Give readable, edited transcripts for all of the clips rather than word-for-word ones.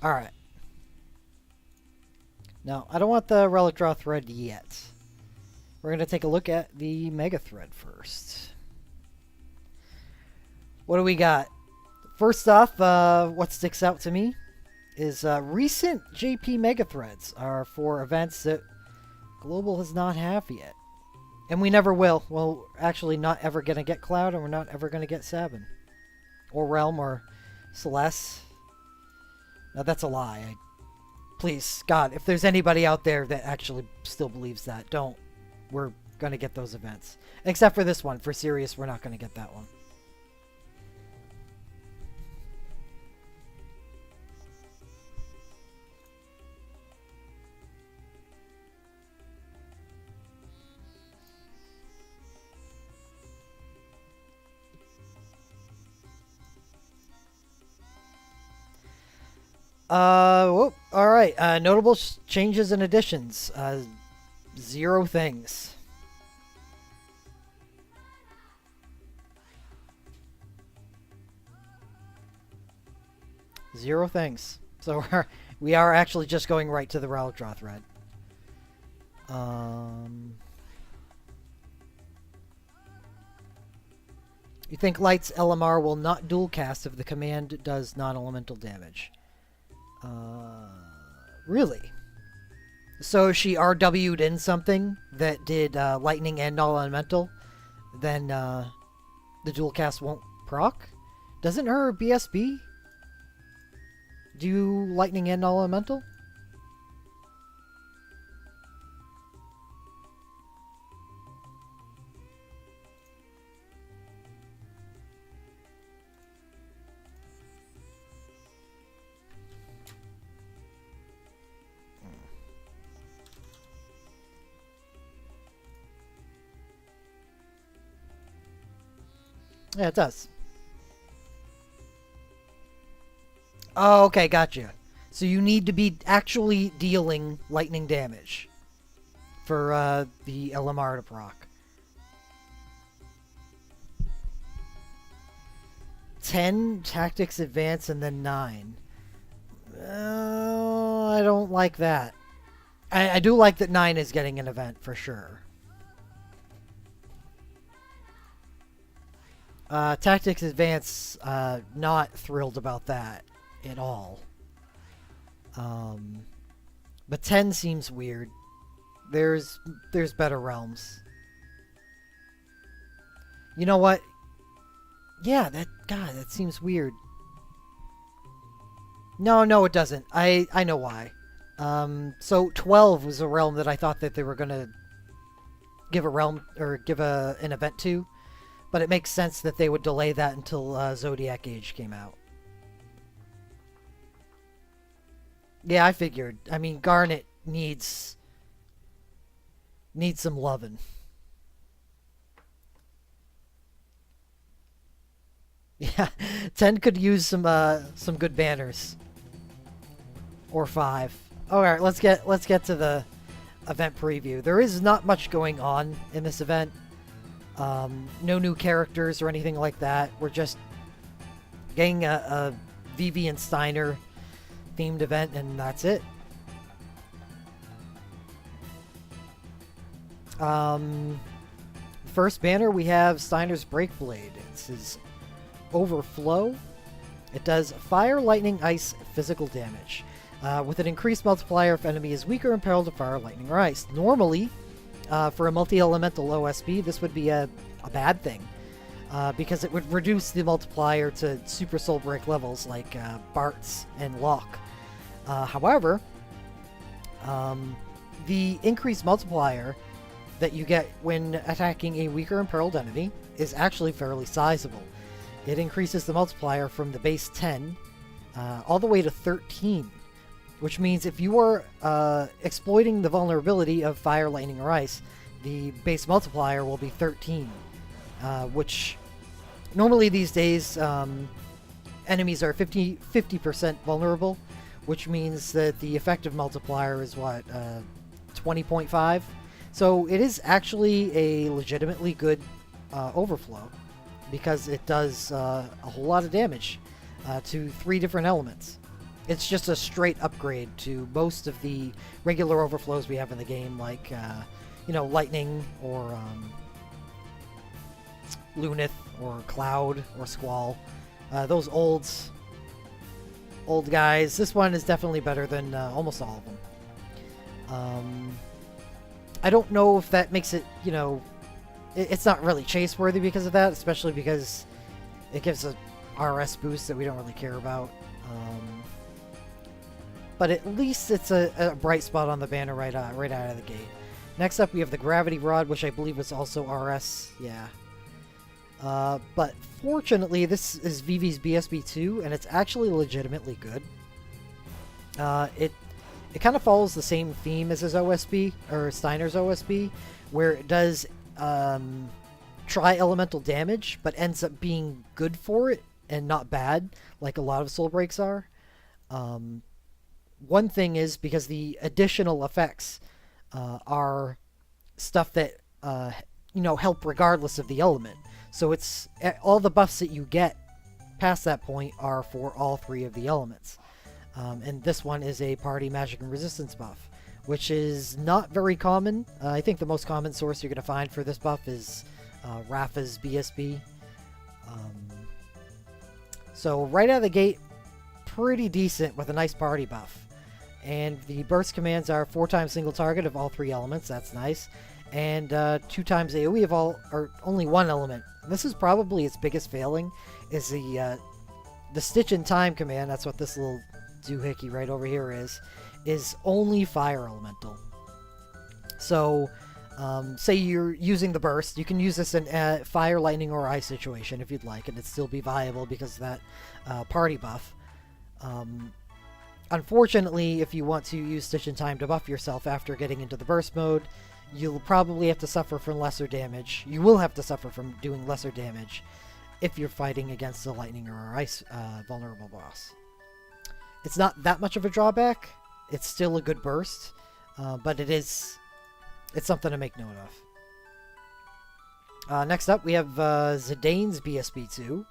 Alright. Now, I don't want the Relic Draw Thread yet. We're going to take a look at the Mega Thread first. What do we got? First off, what sticks out to me is recent JP Mega Threads are for events that Global has not have yet. And we never will. We're actually not ever going to get Cloud, and we're not ever going to get Sabin. Or Realm, or Celeste. Now, that's a lie. Please, God, if there's anybody out there that actually still believes that, don't. We're going to get those events. Except for this one. For Sirius, we're not going to get that one. Whoop. Alright, notable changes and additions. 0 things. Zero things. So we are actually just going right to the Relic Draw Thread. You think Light's LMR will not dual cast if the command does non-elemental damage? Really? So she RW'd in something that did lightning and non-elemental, then the dual cast won't proc? Doesn't her BSB do lightning and non-elemental? Yeah, it does. Oh, okay, gotcha. So you need to be actually dealing lightning damage for the LMR to proc. 10 tactics advance and then 9. I don't like that. I do like that 9 is getting an event for sure. Tactics Advance, not thrilled about that at all. But 10 seems weird. There's better realms. You know what? Yeah, that seems weird. No, it doesn't. I know why. So 12 was a realm that I thought that they were gonna give a realm or give an event to. But it makes sense that they would delay that until Zodiac Age came out. Yeah, I figured. I mean, Garnet needs some lovin'. Yeah, 10 could use some good banners. Or 5. Alright, let's get to the event preview. There is not much going on in this event. No new characters or anything like that. We're just getting a Vivi and Steiner themed event, and that's it. First banner, we have Steiner's Breakblade. This is Overflow. It does fire, lightning, ice, physical damage. With an increased multiplier if enemy is weaker and peril to fire, lightning, or ice. Normally, for a multi-elemental OSB, this would be a bad thing. Because it would reduce the multiplier to Super Soul Break levels like Bart's and Locke. However, the increased multiplier that you get when attacking a weaker imperiled enemy is actually fairly sizable. It increases the multiplier from the base 10 all the way to 13. Which means if you are exploiting the vulnerability of fire, lightning, or ice, the base multiplier will be 13. Which normally these days enemies are 50% vulnerable, which means that the effective multiplier is what, 20.5. So it is actually a legitimately good overflow because it does a whole lot of damage to 3 different elements. It's just a straight upgrade to most of the regular overflows we have in the game, like, you know, Lightning or Lunith or Cloud or Squall. Those old guys. This one is definitely better than almost all of them. I don't know if that makes it, you know, it's not really chase worthy because of that, especially because it gives a RS boost that we don't really care about. But at least it's a bright spot on the banner right out of the gate. Next up, we have the Gravity Rod, which I believe is also RS. Yeah. But fortunately, this is Vivi's BSB2, and it's actually legitimately good. It kind of follows the same theme as his OSB, or Steiner's OSB, where it does tri-elemental damage, but ends up being good for it, and not bad, like a lot of Soul Breaks are. One thing is, because the additional effects are stuff that, you know, help regardless of the element. So it's all the buffs that you get past that point are for all three of the elements. And this one is a party magic and resistance buff, which is not very common. I think the most common source you're going to find for this buff is Rafa's BSB. So right out of the gate, pretty decent with a nice party buff. And the burst commands are 4 times single target of all 3 elements. That's nice. And 2 times AoE of all, or only 1 element. This is probably its biggest failing, is the Stitch in Time command. That's what this little doohickey right over here is only fire elemental. So, say you're using the burst, you can use this in a fire, lightning, or ice situation if you'd like, and it'd still be viable because of that party buff. Unfortunately, if you want to use Stitch in Time to buff yourself after getting into the burst mode, you'll probably have to suffer from lesser damage. You will have to suffer from doing lesser damage if you're fighting against a lightning or ice vulnerable boss. It's not that much of a drawback. It's still a good burst, but it's something to make note of. Next up, we have Zidane's BSB2,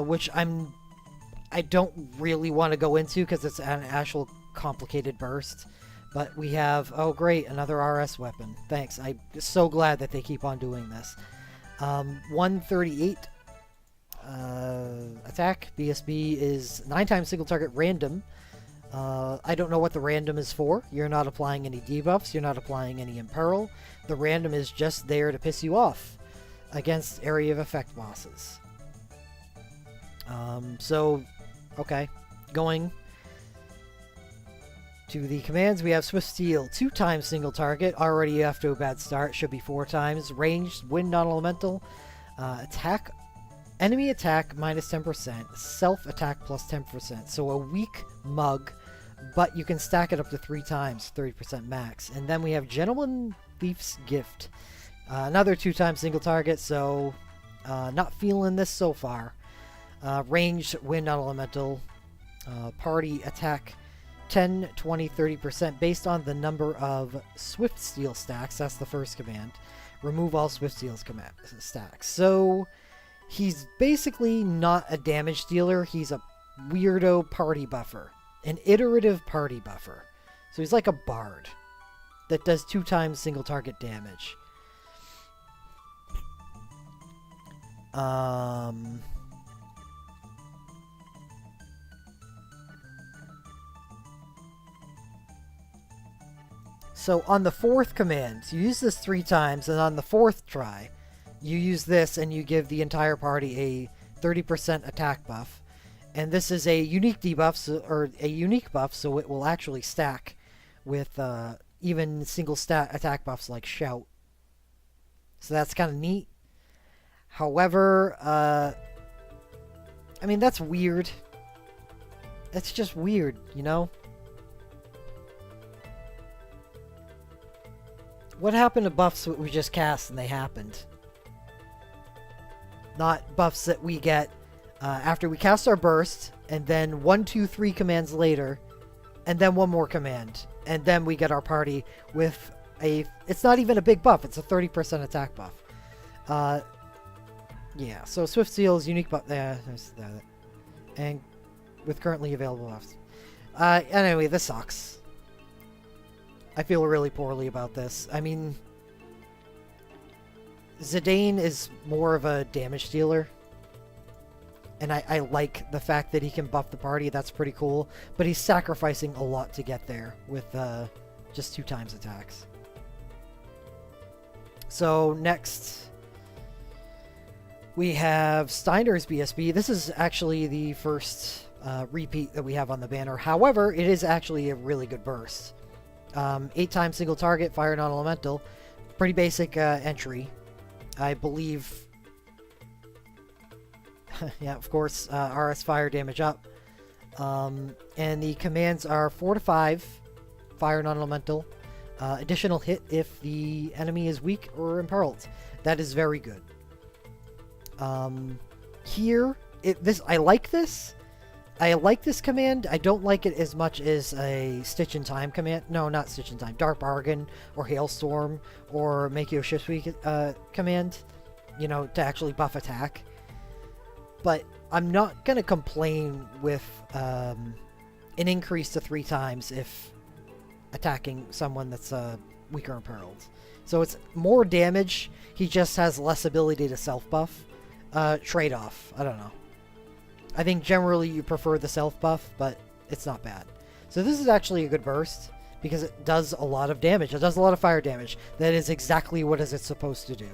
which I don't really want to go into because it's an actual complicated burst. But we have, oh great, another RS weapon. Thanks, I'm so glad that they keep on doing this. 138 attack. BSB is 9 times single target random. I don't know what the random is for. You're not applying any debuffs. You're not applying any imperil. The random is just there to piss you off against area of effect bosses. So, okay, going to the commands, we have Swift Steel, 2 times single target, already off to a bad start, should be 4 times. Ranged, wind non-elemental, attack, enemy attack minus 10%, self-attack plus 10%, so a weak mug, but you can stack it up to 3 times, 30% max. And then we have Gentleman Thief's Gift, another 2 times single target, so not feeling this so far. Ranged, wind non-elemental, party attack, 10, 20, 30% based on the number of Swift Steel stacks. That's the first command. Remove all Swift Steel's stacks. So he's basically not a damage dealer. He's a weirdo party buffer. An iterative party buffer. So he's like a bard that does 2 times single target damage. So on the 4th command, you use this 3 times, and on the 4th try, you use this and you give the entire party a 30% attack buff. And this is a unique debuff, or a unique buff, so it will actually stack with even single stat attack buffs like Shout. So that's kind of neat. However, I mean, that's weird. That's just weird, you know? What happened to buffs that we just cast and they happened? Not buffs that we get after we cast our burst, and then 1, 2, 3 commands later, and then 1 more command. And then we get our party with a... It's not even a big buff, it's a 30% attack buff. Yeah, so Swift Steel is unique buff... and with currently available buffs. Anyway, this sucks. I feel really poorly about this. I mean, Zidane is more of a damage dealer. And I like the fact that he can buff the party. That's pretty cool. But he's sacrificing a lot to get there with just 2 times attacks. So next, we have Steiner's BSB. This is actually the first repeat that we have on the banner. However, it is actually a really good burst. 8 times single target, fire non-elemental. Pretty basic entry. I believe... yeah, of course, RS fire damage up. And the commands are 4 to 5, fire non-elemental. Additional hit if the enemy is weak or imperiled. That is very good. Here, I like this. I like this command. I don't like it as much as a Stitch in Time command. No, not Stitch in Time. Dark Bargain or Hailstorm or Make Your Ships Weak command. You know, to actually buff attack. But I'm not going to complain with an increase to 3 times if attacking someone that's weaker imperiled. So it's more damage. He just has less ability to self-buff. Trade-off. I don't know. I think generally you prefer the self-buff, but it's not bad. So this is actually a good burst because it does a lot of damage. It does a lot of fire damage. That is exactly what it's supposed to do.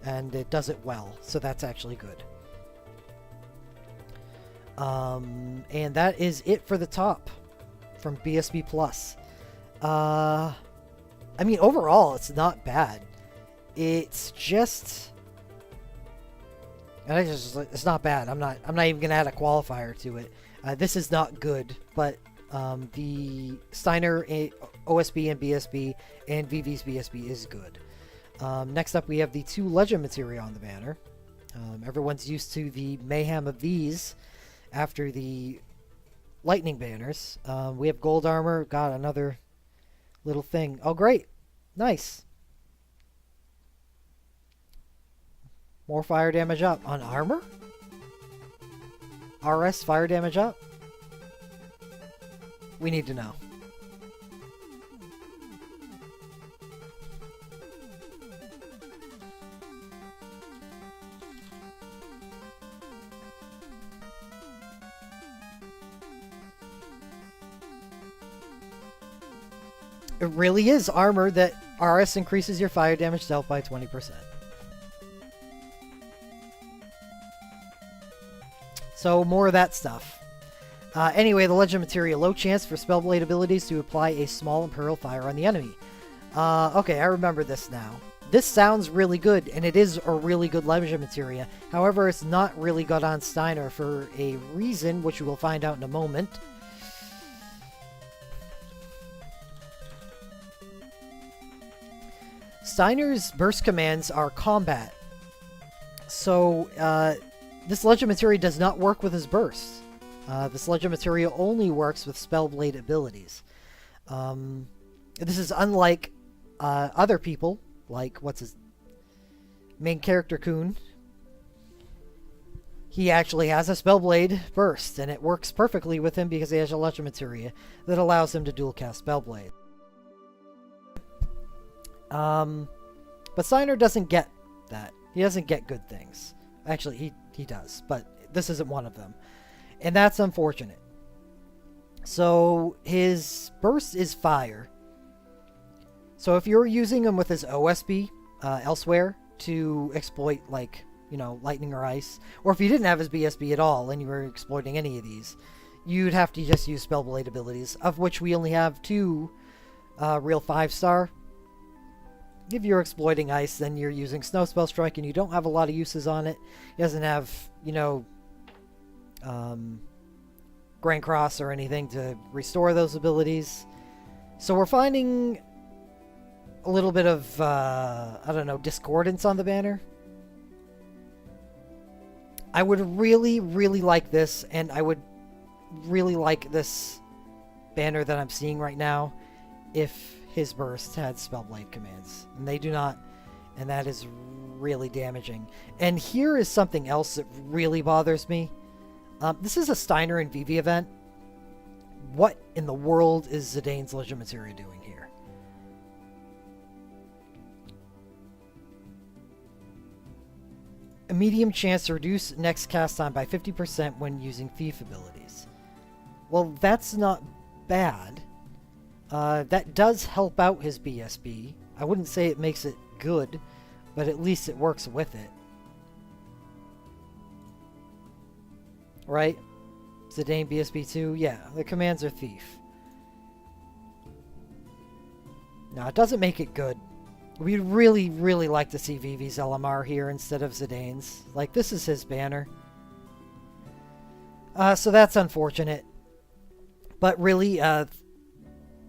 And it does it well. So that's actually good. And that is it for the top from BSB Plus. I mean, overall, it's not bad. It's just... it's not bad. I'm not even gonna add a qualifier to it. This is not good, but the Steiner OSB and BSB and VV's BSB is good. Next up, we have the 2 Legend materia on the banner. Everyone's used to the mayhem of these after the lightning banners. We have gold armor. Got another little thing. Oh, great. Nice. More fire damage up on armor? RS fire damage up? We need to know. It really is armor that RS increases your fire damage dealt by 20%. So more of that stuff. Anyway, the Legend Materia, low chance for Spellblade abilities to apply a small Imperial Fire on the enemy. Okay, I remember this now. This sounds really good, and it is a really good Legend Materia. However, it's not really good on Steiner for a reason, which you will find out in a moment. Steiner's burst commands are combat. So, this Legend Materia does not work with his burst. This Legend Materia only works with Spellblade abilities. This is unlike other people, like, what's his main character, Kun. He actually has a Spellblade burst, and it works perfectly with him because he has a Legend Materia that allows him to dual cast Spellblade. But Steiner doesn't get that. He doesn't get good things. Actually, he does, but this isn't one of them. And that's unfortunate. So, his burst is fire. So if you're using him with his OSB elsewhere to exploit, like, you know, lightning or ice, or if you didn't have his BSB at all and you were exploiting any of these, you'd have to just use Spellblade abilities, of which we only have 2 real 5-star. If you're exploiting ice, then you're using Snow Spell Strike, and you don't have a lot of uses on it. He doesn't have, you know, Grand Cross or anything to restore those abilities. So we're finding a little bit of, I don't know, discordance on the banner. I would really, really like this, and I would really like this banner that I'm seeing right now if his burst had Spellblade commands. And they do not, and that is really damaging. And here is something else that really bothers me. This is a Steiner and VV event, What in the world is Zidane's Legend Materia doing here? A medium chance to reduce next cast time by 50% when using thief abilities. Well, that's not bad. That does help out his BSB. I wouldn't say it makes it good, but at least it works with it. Right? Zidane BSB 2? Yeah, the commands are thief. No, it doesn't make it good. We'd really, really like to see Vivi's LMR here instead of Zidane's. Like, this is his banner. So that's unfortunate. But really,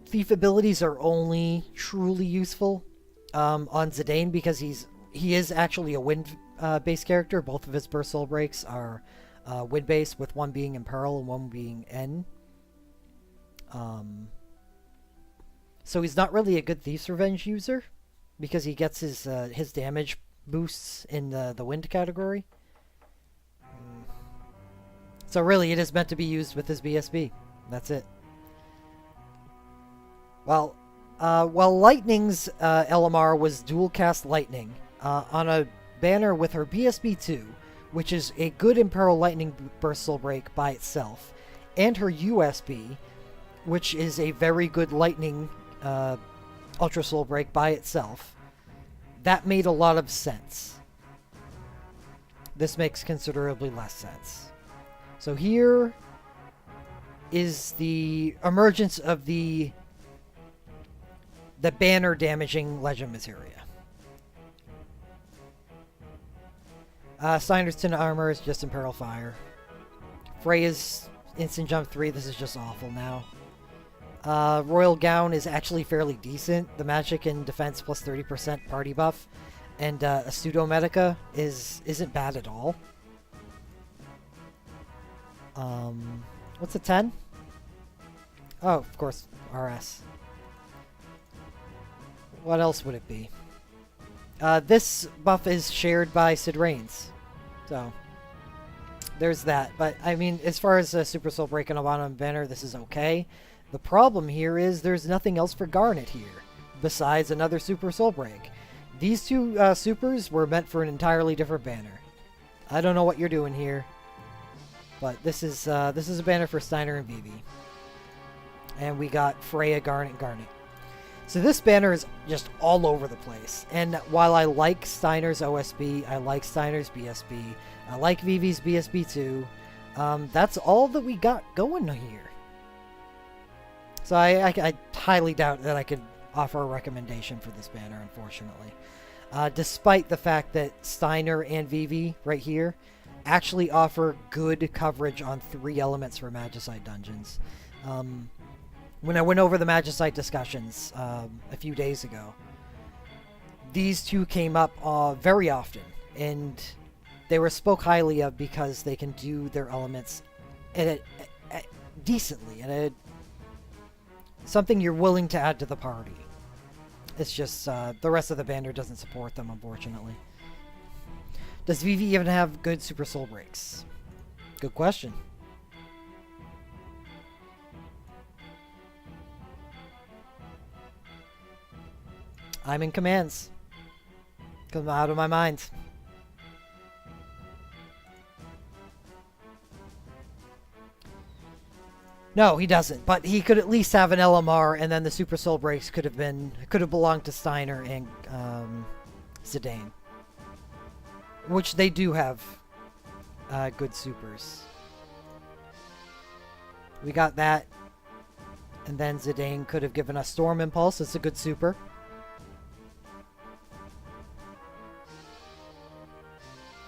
thief abilities are only truly useful on Zidane because he is actually a wind-based character. Both of his burst soul breaks are wind-based, with one being Imperil and one being N. So he's not really a good Thief's Revenge user because he gets his damage boosts in the wind category. So really, it is meant to be used with his BSB. That's it. Well, while Lightning's LMR was dual cast Lightning on a banner with her BSB 2, which is a good Imperil Lightning Burst Soul Break by itself, and her USB, which is a very good Lightning Ultra Soul Break by itself, that made a lot of sense. This makes considerably less sense. So here is the emergence of the banner damaging Legend Materia. Steiner's Tin Armor is just Imperil Fire. Freya's Instant Jump 3, this is just awful now. Royal Gown is actually fairly decent. The magic and defense plus 30% party buff. And a Pseudo Medica isn't bad at all. What's a 10? Oh, of course, RS. What else would it be? This buff is shared by Sid Reigns. So, there's that. But, I mean, as far as Super Soul Break and a bottom banner, this is okay. The problem here is there's nothing else for Garnet here, besides another Super Soul Break. These two supers were meant for an entirely different banner. I don't know what you're doing here, but this is a banner for Steiner and Vivi. And we got Freya, Garnet, Garnet. So this banner is just all over the place. And while I like Steiner's OSB, I like Steiner's BSB, I like Vivi's BSB too, that's all that we got going here. So I highly doubt that I could offer a recommendation for this banner, unfortunately. Despite the fact that Steiner and Vivi, right here, actually offer good coverage on 3 elements for Magicite dungeons. When I went over the Magicite discussions a few days ago, these two came up very often, and they were spoke highly of because they can do their elements decently, and something you're willing to add to the party. It's just the rest of the banner doesn't support them, unfortunately. Does Vivi even have good Super Soul Breaks? Good question. I'm in commands. Come out of my mind. No, he doesn't. But he could at least have an LMR, and then the Super Soul Breaks could have belonged to Steiner and Zidane, which they do have good supers. We got that, and then Zidane could have given us Storm Impulse. It's a good super.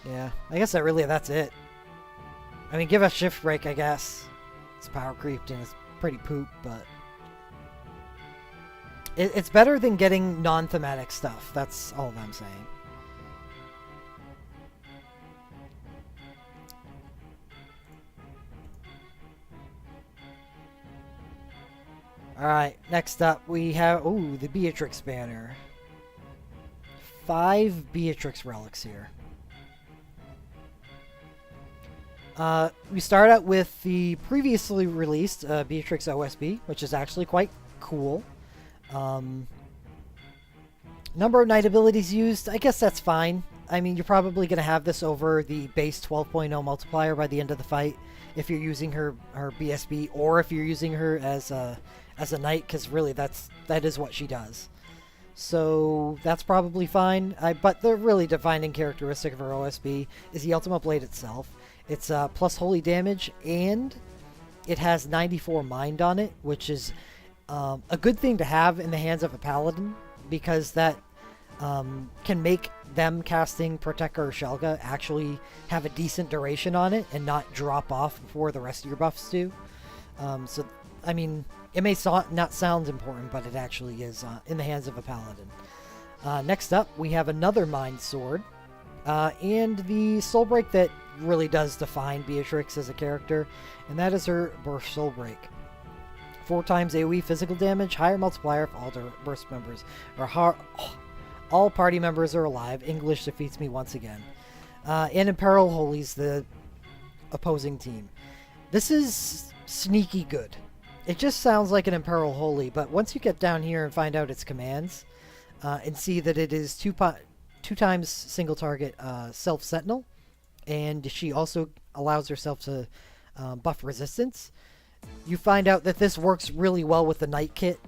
Yeah, I guess that's it. I mean, give us Shift Break, I guess. It's power creeped and it's pretty poop, but it's better than getting non-thematic stuff. That's all I'm saying. Alright, next up we have, the Beatrix banner. 5 Beatrix relics here. We start out with the previously released Beatrix OSB, which is actually quite cool. Number of night abilities used, I guess that's fine. I mean, you're probably going to have this over the base 12.0 multiplier by the end of the fight if you're using her BSB, or if you're using her as a knight, because really that is what she does. So that's probably fine. But the really defining characteristic of her OSB is the Ultimate Blade itself. It's plus holy damage, and it has 94 mind on it, which is a good thing to have in the hands of a paladin, because that can make them casting Protect or Shelga actually have a decent duration on it and not drop off before the rest of your buffs do. So, I mean, it may not sound important, but it actually is in the hands of a paladin. Next up, we have another Mind Sword, and the Soul Break that really does define Beatrix as a character, and that is her Burst Soul Break. 4 times AoE physical damage, higher multiplier if all burst members are all party members are alive. English defeats me once again. And Imperil Holies the opposing team. This is sneaky good. It just sounds like an Imperil Holy, but once you get down here and find out its commands, and see that it is 2 times single target self sentinel, and she also allows herself to buff resistance, you find out that this works really well with the Knight kit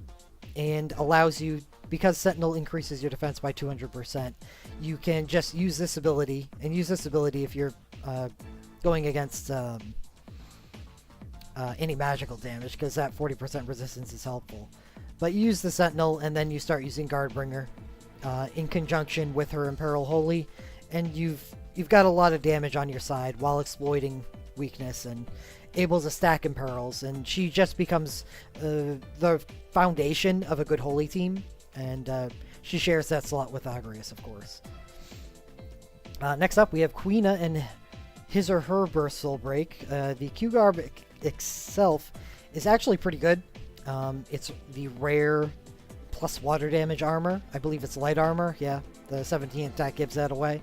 and allows you, because Sentinel increases your defense by 200%, you can just use this ability, and use this ability if you're going against any magical damage, because that 40% resistance is helpful. But you use the Sentinel, and then you start using Guardbringer in conjunction with her Imperil Holy, and you've got a lot of damage on your side while exploiting weakness and able to stack Imperils, and she just becomes the foundation of a good Holy team, and she shares that slot with Agrius, of course. Next up, we have Quina and his or her Burst Soul Break. The Q-Garb itself is actually pretty good. It's the rare plus water damage armor. I believe it's light armor. Yeah, the 17 attack gives that away.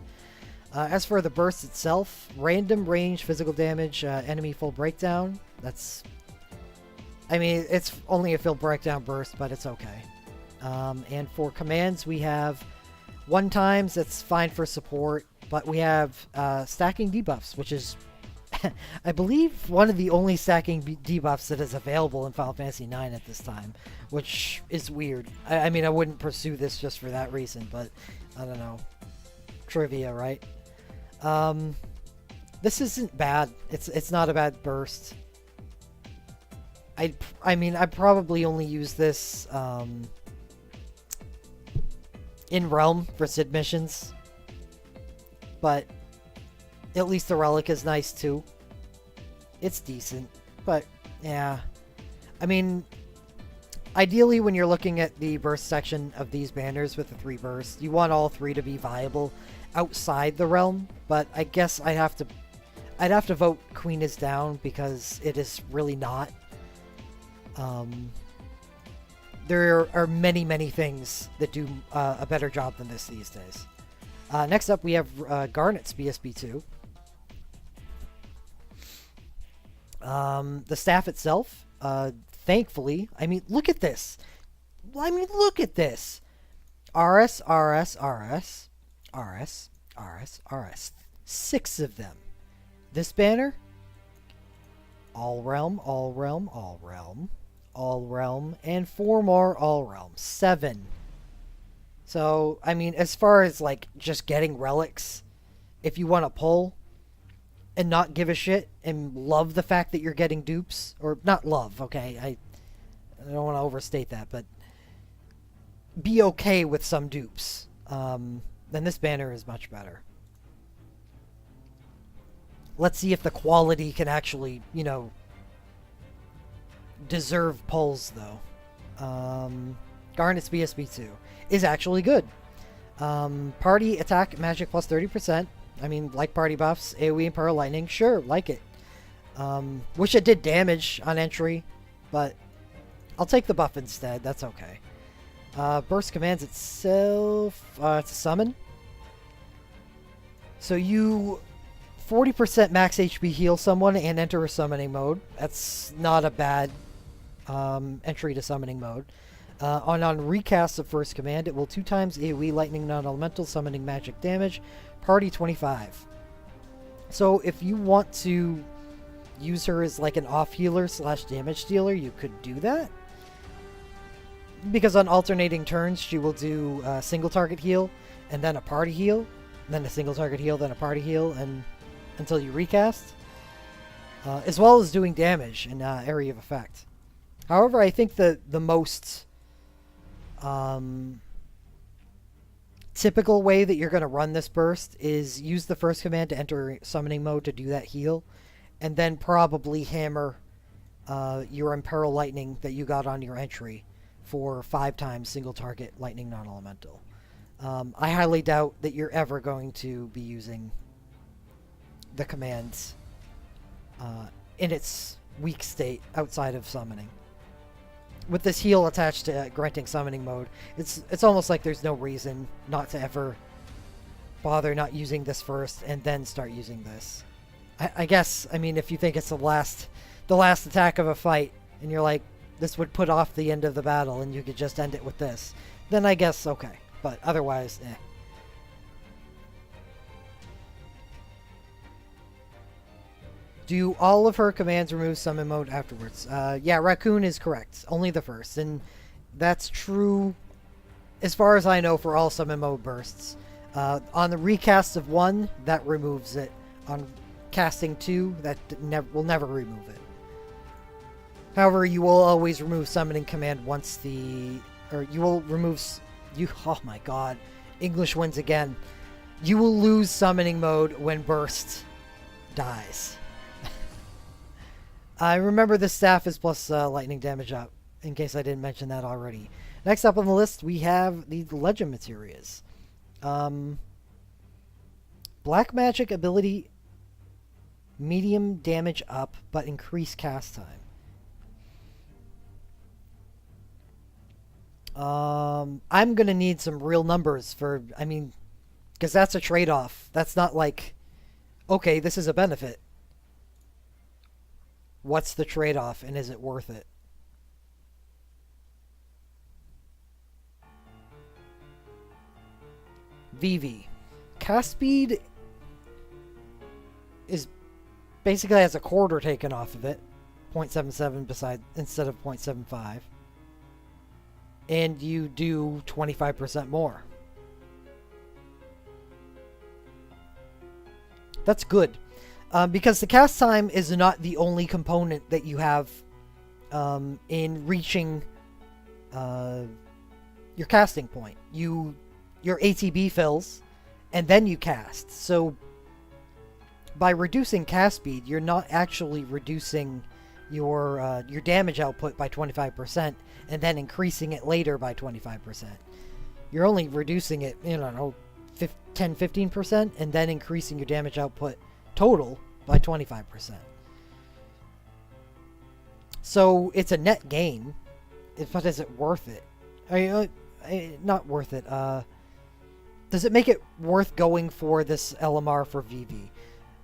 As for the burst itself, random range physical damage, enemy full breakdown. That's, I mean, it's only a full breakdown burst, but it's okay. And for commands, we have 1 times. That's fine for support, but we have stacking debuffs, which is, I believe, one of the only stacking debuffs that is available in Final Fantasy IX at this time, which is weird. I mean, I wouldn't pursue this just for that reason, but I don't know. Trivia, right? This isn't bad. It's not a bad burst. I mean, I probably only use this in Realm for Sid missions, but at least the relic is nice too. It's decent, but yeah. I mean, ideally when you're looking at the burst section of these banners with the 3 bursts, you want all 3 to be viable outside the realm, but I guess I'd have to vote Queen is down because it is really not. There are many things that do a better job than this these days. Next up, we have Garnet's BSB2. The staff itself, thankfully, I mean, look at this. I mean, look at this. RS, RS, RS, RS, RS, RS. 6 of them. This banner, all realm, all realm, all realm, all realm, and 4 more all realm. 7. So, I mean, as far as like just getting relics, if you want to pull and not give a shit and love the fact that you're getting dupes, or not love, okay, I don't want to overstate that, but be okay with some dupes, then this banner is much better. Let's see if the quality can actually, you know, deserve pulls, though. Garnet's BSB2 is actually good. Party attack magic plus 30%. I mean, like party buffs, AoE and Pearl Lightning, sure, like it. Wish it did damage on entry, but I'll take the buff instead, that's okay. Burst commands itself, it's a summon. So you 40% max HP heal someone and enter a summoning mode. That's not a bad entry to summoning mode. On recast of first command, it will 2 times AoE lightning non-elemental summoning magic damage, party 25. So if you want to use her as like an off healer slash damage dealer, you could do that. Because on alternating turns, she will do a single target heal and then a party heal, and then a single target heal, then a party heal, and until you recast, as well as doing damage in area of effect. However, I think the most typical way that you're going to run this burst is use the first command to enter summoning mode to do that heal, and then probably hammer your Imperil Lightning that you got on your entry for 5 times single target lightning non-elemental. I highly doubt that you're ever going to be using the commands in its weak state outside of summoning. With this heal attached to granting summoning mode, it's almost like there's no reason not to ever bother not using this first and then start using this. I guess, I mean, if you think it's the last attack of a fight and you're like, this would put off the end of the battle and you could just end it with this, then I guess okay. But otherwise, eh. Do all of her commands remove summon mode afterwards? Yeah, Raccoon is correct. Only the first. And that's true, as far as I know, for all summon mode bursts. On the recast of 1, that removes it. On casting 2, that will never remove it. However, you will always remove summoning command once the... Or you will remove... Oh my god. English wins again. You will lose summoning mode when burst dies. I remember the staff is plus lightning damage up, in case I didn't mention that already. Next up on the list, we have the Legend Materias. Black Magic ability, medium damage up, but increased cast time. I'm going to need some real numbers for, I mean, because that's a trade-off. That's not like, okay, this is a benefit. What's the trade-off, and is it worth it? VV. Cast speed is basically has a quarter taken off of it. 0.77 instead of 0.75. And you do 25% more. That's good. Because the cast time is not the only component that you have in reaching your casting point. Your ATB fills, and then you cast. So by reducing cast speed, you're not actually reducing your damage output by 25%, and then increasing it later by 25%. You're only reducing it, 10-15%, and then increasing your damage output total by 25%. So it's a net gain, but is it worth it? Not worth it. Does it make it worth going for this LMR for VV?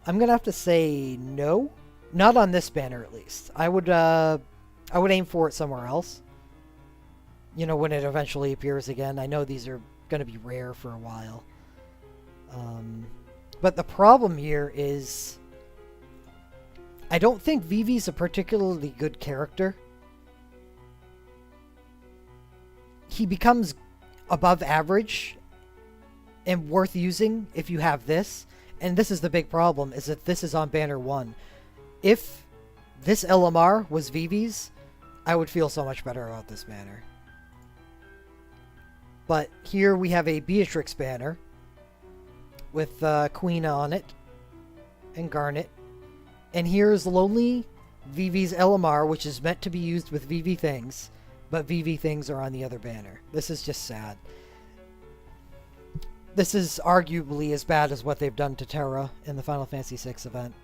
I'm gonna have to say no. Not on this banner, at least. I would aim for it somewhere else. When it eventually appears again. I know these are gonna be rare for a while. But the problem here is I don't think Vivi's a particularly good character. He becomes above average and worth using if you have this. And this is the big problem, is that this is on banner 1. If this LMR was Vivi's, I would feel so much better about this banner. But here we have a Beatrix banner with Queen on it and Garnet. And here's Lonely, Vivi's LMR, which is meant to be used with Vivi things, but Vivi things are on the other banner. This is just sad. This is arguably as bad as what they've done to Terra in the Final Fantasy VI event.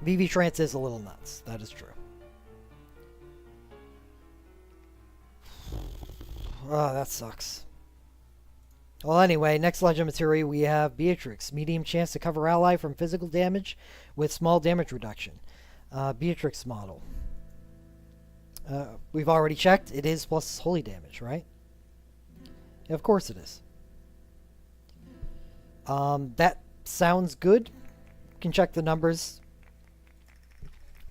Vivi Trance is a little nuts. That is true. Oh, that sucks. Well, anyway, next Legend Materia we have Beatrix. Medium chance to cover ally from physical damage with small damage reduction. Beatrix model. We've already checked. It is plus holy damage, right? Yeah, of course it is. That sounds good. You can check the numbers.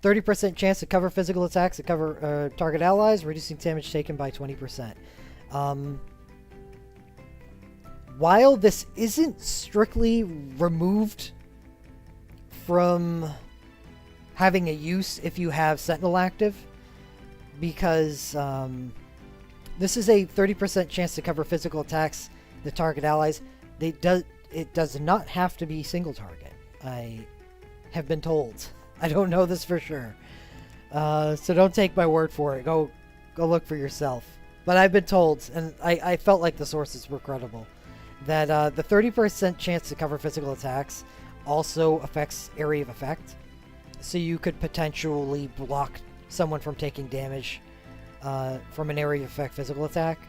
30% chance to cover physical attacks that cover target allies, reducing damage taken by 20%. While this isn't strictly removed from having a use if you have Sentinel active, because this is a 30% chance to cover physical attacks that target allies. It does not have to be single target. I have been told. I don't know this for sure. So don't take my word for it. Go look for yourself. But I've been told, and I felt like the sources were credible, that the 30% chance to cover physical attacks also affects area of effect. So you could potentially block someone from taking damage from an area of effect physical attack.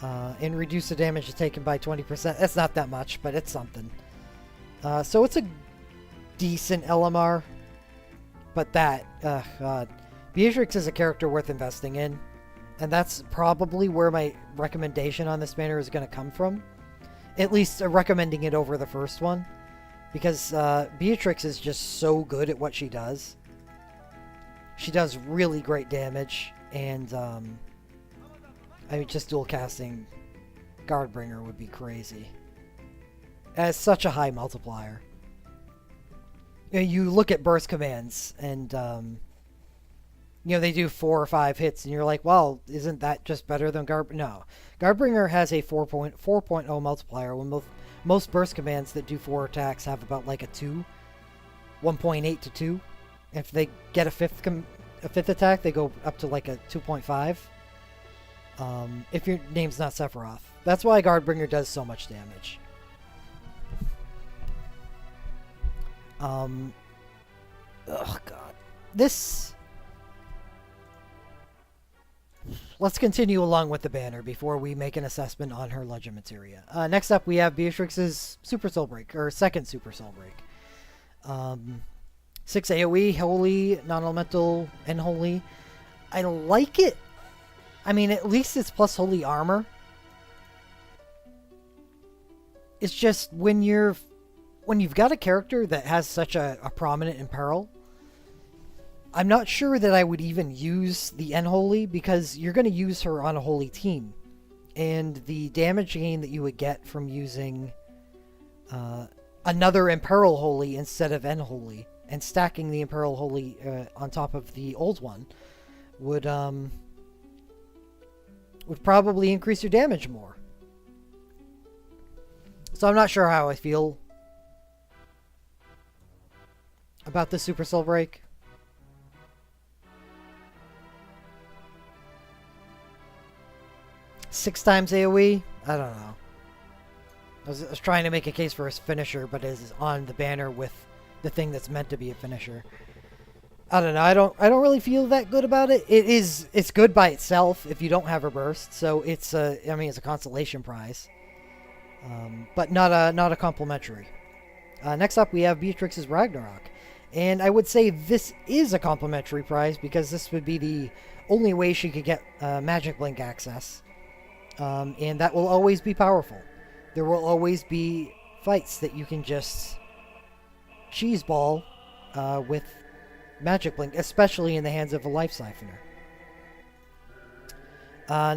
And reduce the damage taken by 20%. That's not that much, but it's something. So it's a decent LMR. But that, God. Beatrix is a character worth investing in. And that's probably where my recommendation on this banner is going to come from. At least recommending it over the first one. Because Beatrix is just so good at what she does. She does really great damage. And, I mean, just dual casting Guardbringer would be crazy. And it's such a high multiplier. You look at burst commands, and they do 4 or 5 hits, and you're like, well, isn't that just better than Guardbringer? No. Guardbringer has a 4.0 multiplier, when most burst commands that do 4 attacks have about like a 2, 1.8 to 2. If they get a fifth attack, they go up to like a 2.5. If your name's not Sephiroth. That's why Guardbringer does so much damage. Oh god. Let's continue along with the banner before we make an assessment on her Legend Materia. Next up we have Beatrix's Super Soul Break, or second Super Soul Break. 6 AoE, Holy, Non-Elemental, and Holy. I like it. I mean, at least it's plus Holy Armor. It's just when you've got a character that has such a prominent Imperil, I'm not sure that I would even use the N-Holy, because you're going to use her on a Holy team. And the damage gain that you would get from using another Imperil Holy instead of N-Holy, and stacking the Imperil Holy on top of the old one, would probably increase your damage more. So I'm not sure how I feel about the Super Soul Break. Six times AoE? I don't know. I was trying to make a case for his finisher, but it is on the banner with the thing that's meant to be a finisher. I don't know. I don't really feel that good about it. It's good by itself if you don't have a burst. So it's it's a consolation prize, but not a complimentary. Next up we have Beatrix's Ragnarok, and I would say this is a complimentary prize because this would be the only way she could get Magic Blink access, and that will always be powerful. There will always be fights that you can just cheese ball with Magic Blink, especially in the hands of a Life Siphoner.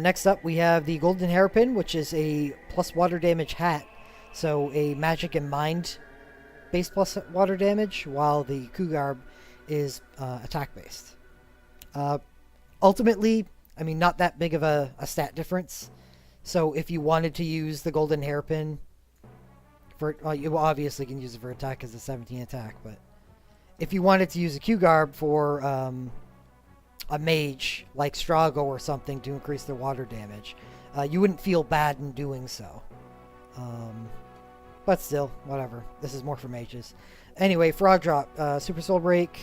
Next up, we have the Golden Hairpin, which is a plus water damage hat. So a Magic and Mind based plus water damage, while the Kugarb is attack based. Ultimately, I mean, not that big of a stat difference. So if you wanted to use the Golden Hairpin, you obviously can use it for attack because it's 17 attack, but if you wanted to use a Q-Garb for a mage like Strago or something to increase their water damage, you wouldn't feel bad in doing so. But still, whatever. This is more for mages. Anyway, Frog Drop, Super Soul Break,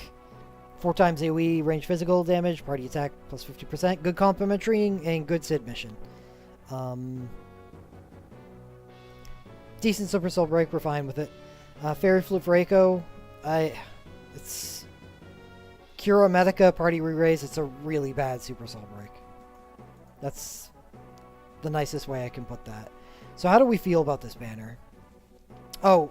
4 times AoE, range physical damage, party attack plus 50%, good complementary, and good Sid mission. decent Super Soul Break. We're fine with it. Fairy Flip for Echo. It's Cura Medica Party Re-Raise. It's a really bad Super Soul Break. That's the nicest way I can put that. So how do we feel about this banner? Oh,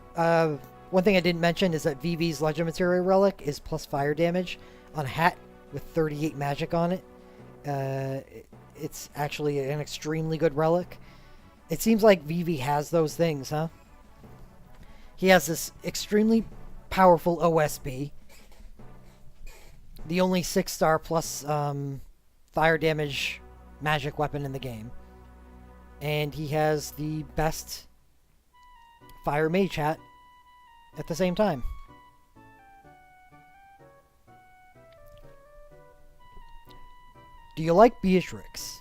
one thing I didn't mention is that VV's Legend Materia Relic is plus fire damage on a hat with 38 magic on it. It's actually an extremely good relic. It seems like VV has those things, huh? He has this extremely powerful OSB. The only 6-star plus fire damage magic weapon in the game. And he has the best fire mage hat at the same time. Do you like Beatrix?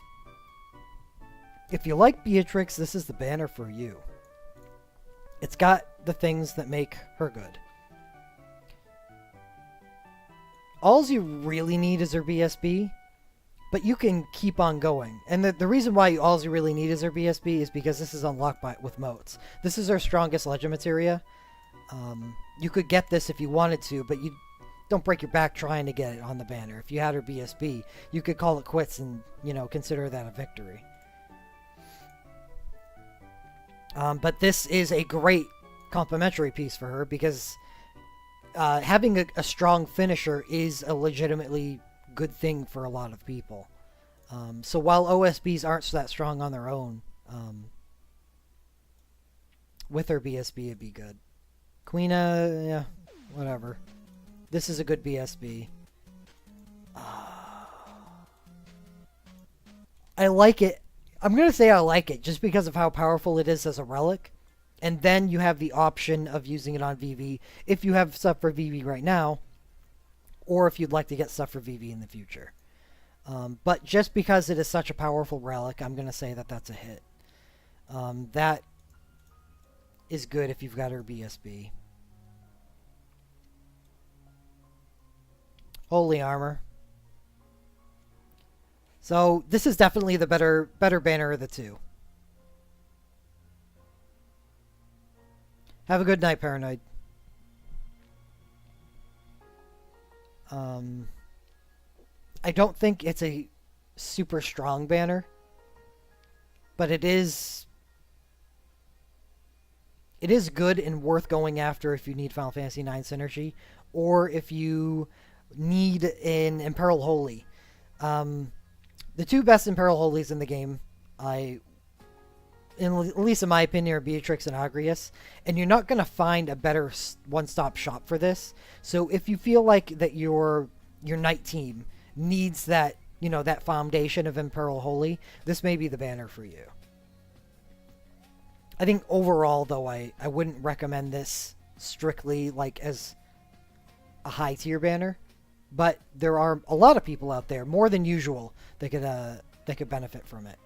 If you like Beatrix, this is the banner for you. It's got the things that make her good. All you really need is her BSB, but you can keep on going. And the reason why all you really need is her BSB is because this is unlocked with moats. This is her strongest Legend Materia. You could get this if you wanted to, but you don't break your back trying to get it on the banner. If you had her BSB, you could call it quits and, you know, consider that a victory. But this is a great complementary piece for her because having a strong finisher is a legitimately good thing for a lot of people. So while OSBs aren't that strong on their own, with her BSB it'd be good. Queena, yeah, whatever. This is a good BSB. I like it. I'm going to say I like it just because of how powerful it is as a relic. And then you have the option of using it on VV if you have stuff for VV right now, or if you'd like to get stuff for VV in the future. But just because it is such a powerful relic, I'm going to say that that's a hit. That is good if you've got her BSB. Holy Armor. So this is definitely the better banner of the two. Have a good night, Paranoid. I don't think it's a super strong banner, but it is good and worth going after if you need Final Fantasy IX synergy, or if you need an Imperil Holy. The two best Imperil Holies in the game, at least in my opinion, are Beatrix and Agrius, and you're not going to find a better one-stop shop for this. So if you feel like that your Knight team needs that, you know, that foundation of Imperil Holy, this may be the banner for you. I think overall, though, I wouldn't recommend this strictly like as a high tier banner, but there are a lot of people out there, more than usual, that could benefit from it.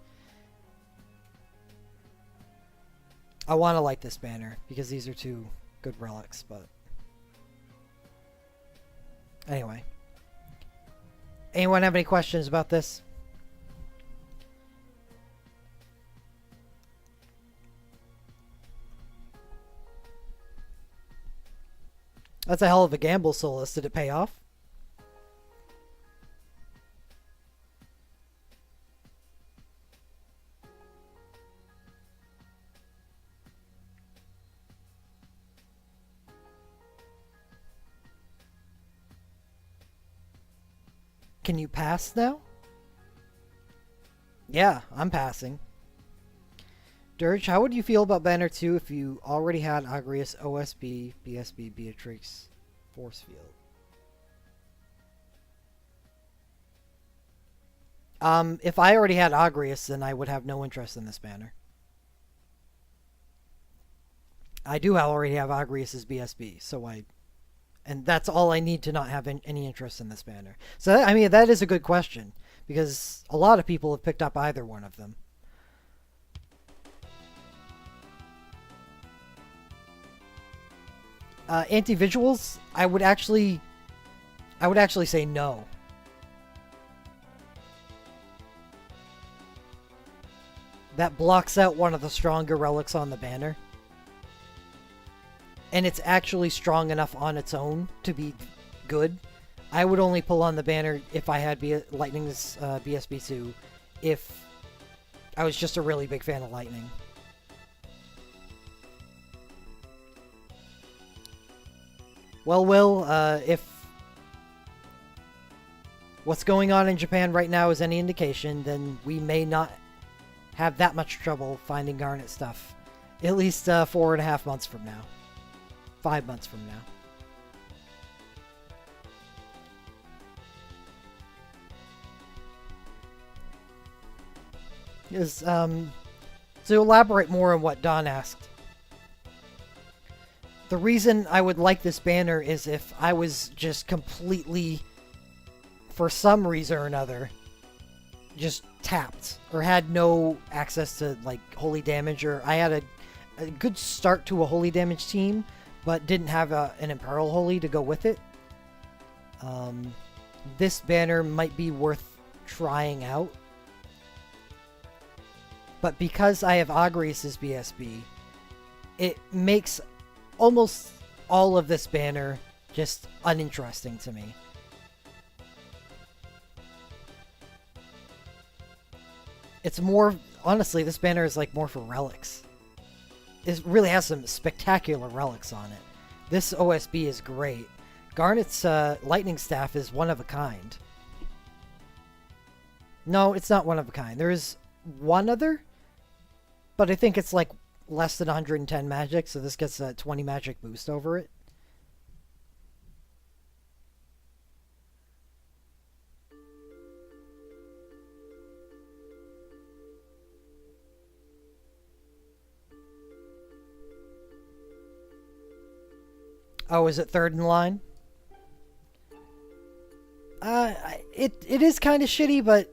I want to like this banner because these are two good relics, but anyway. Anyone have any questions about this? That's a hell of a gamble, Solus. Did it pay off? Can you pass now? Yeah, I'm passing. Dirge, how would you feel about Banner 2 if you already had Agrius, OSB, BSB, Beatrix, Force Field? If I already had Agrius, then I would have no interest in this banner. I do already have Agrius's BSB, so and that's all I need to not have any interest in this banner. So, I mean, that is a good question, because a lot of people have picked up either one of them. Anti-visuals, I would actually say no. That blocks out one of the stronger relics on the banner. and it's actually strong enough on its own to be good. I would only pull on the banner if I had Lightning's BSB2, if I was just a really big fan of Lightning. Well, Will, if what's going on in Japan right now is any indication, then we may not have that much trouble finding Garnet stuff. At least 4.5 months from now. 5 months from now. To elaborate more on what Don asked, the reason I would like this banner is if I was just completely, for some reason or another, just tapped or had no access to like holy damage, or I had a good start to a holy damage team but didn't have an Imperial Holy to go with it. This banner might be worth trying out. But because I have Agrius' BSB, it makes almost all of this banner just uninteresting to me. It's more, honestly, this banner is like more for relics. It really has some spectacular relics on it. This OSB is great. Garnet's lightning staff is one of a kind. No, it's not one of a kind. There is one other, but I think it's like less than 110 magic, so this gets a 20 magic boost over it. Oh, is it third in line? It is kind of shitty, but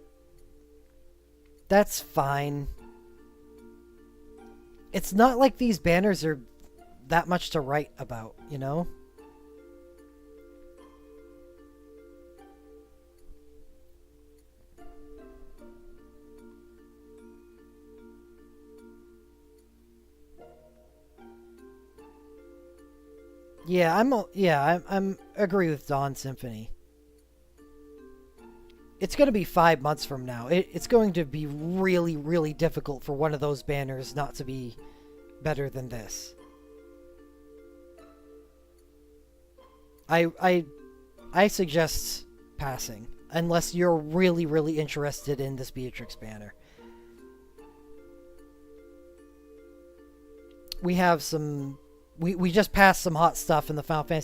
that's fine. It's not like these banners are that much to write about, you know? Yeah, I'm agree with Dawn Symphony. It's going to be 5 months from now. It's going to be really, really difficult for one of those banners not to be better than this. I suggest passing, unless you're really, really interested in this Beatrix banner. We have some... We just passed some hot stuff in the Final Fantasy